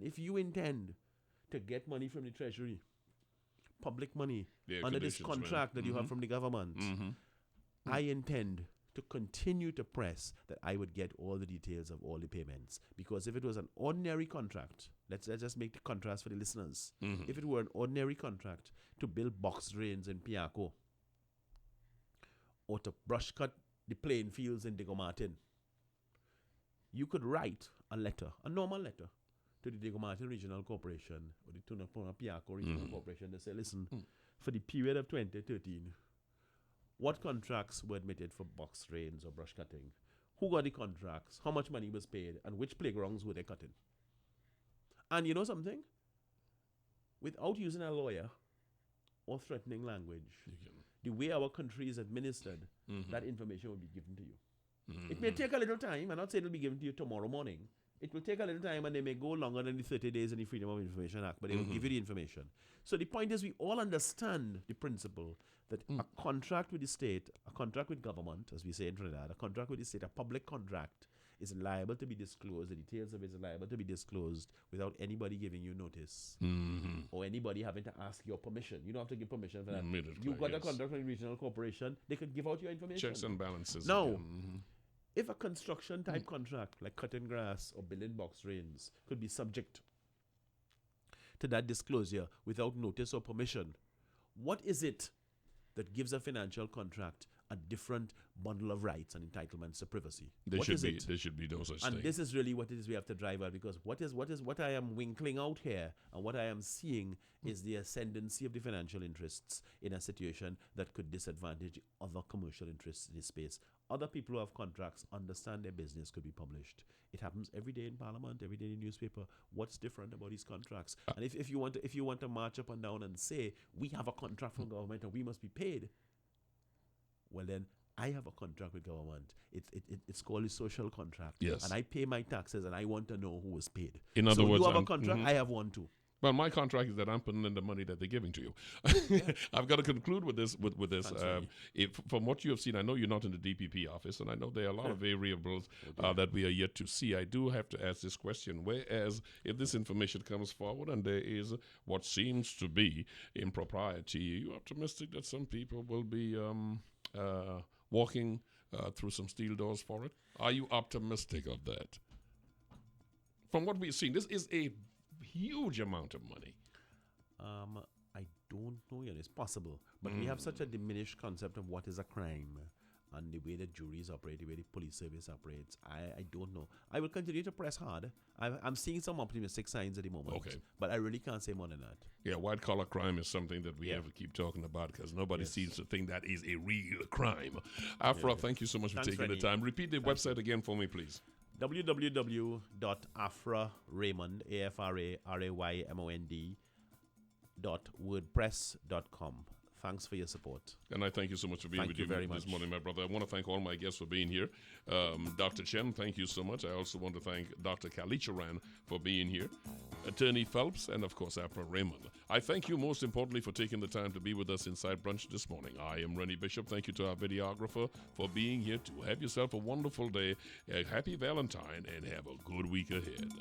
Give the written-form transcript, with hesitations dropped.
if you intend to get money from the treasury, public money, under this contract that you have from the government, I intend to continue to press that I would get all the details of all the payments. Because if it was an ordinary contract, let's just make the contrast for the listeners. If it were an ordinary contract to build box drains in Pt.4 or to brush cut the plain fields in Diego Martin, you could write a letter, a normal letter, to the Diego Martin Regional Corporation or the Tunapuna Pt.4 Regional Corporation to say, listen, for the period of 2013, what contracts were admitted for box drains or brush cutting? Who got the contracts? How much money was paid? And which playgrounds were they cutting? And you know something? Without using a lawyer or threatening language, the way our country is administered, that information will be given to you. It may take a little time. I'm not saying it will be given to you tomorrow morning. It will take a little time, and they may go longer than the 30 days in the Freedom of Information Act, but they will give you the information. So the point is, we all understand the principle that a contract with the state, a contract with government, as we say in Trinidad, a contract with the state, a public contract, is liable to be disclosed. The details of it is liable to be disclosed without anybody giving you notice or anybody having to ask your permission. You don't have to give permission for that. You got a contract with a regional corporation, they could give out your information. Checks and balances. Now, if a construction type contract like cutting grass or building box drains could be subject to that disclosure without notice or permission, what is it that gives a financial contract a different bundle of rights and entitlements to privacy? There should be no such thing. And this is really what it is we have to drive at, because what I am winkling out here and what I am seeing is the ascendancy of the financial interests in a situation that could disadvantage other commercial interests in this space. Other people who have contracts understand their business could be published. It happens every day in Parliament, every day in the newspaper. What's different about these contracts? And if you want to march up and down and say we have a contract from government and we must be paid, well then I have a contract with government. It's called a social contract. Yes. And I pay my taxes and I want to know who was paid. In other words, you have a contract, I have one too. Well, my contract is that I'm putting in the money that they're giving to you. I've got to conclude with this. From what you have seen, I know you're not in the DPP office, and I know there are a lot of variables that we are yet to see. I do have to ask this question. Whereas if this information comes forward and there is what seems to be impropriety, are you optimistic that some people will be walking through some steel doors for it? Are you optimistic of that? From what we've seen, this is a huge amount of money. I don't know yet. It's possible. But we have such a diminished concept of what is a crime and the way the juries operate, the way the police service operates. I don't know. I will continue to press hard. I'm seeing some optimistic signs at the moment. Okay. But I really can't say more than that. Yeah, white-collar crime is something that we have to keep talking about because nobody seems to think that is a real crime. Afra, thank you so much for taking the time. Repeat the website again for me, please. www.afraraymond, AFRARAYMOND.wordpress.com. Thanks for your support. And I thank you so much for being with you this morning, my brother. I want to thank all my guests for being here. Dr. Chen, thank you so much. I also want to thank Dr. Kalicharan for being here. Attorney Phelps, and of course, Afra Raymond. I thank you most importantly for taking the time to be with us inside Brunch this morning. I am Rennie Bishop. Thank you to our videographer for being here too. Have yourself a wonderful day, a happy Valentine, and have a good week ahead.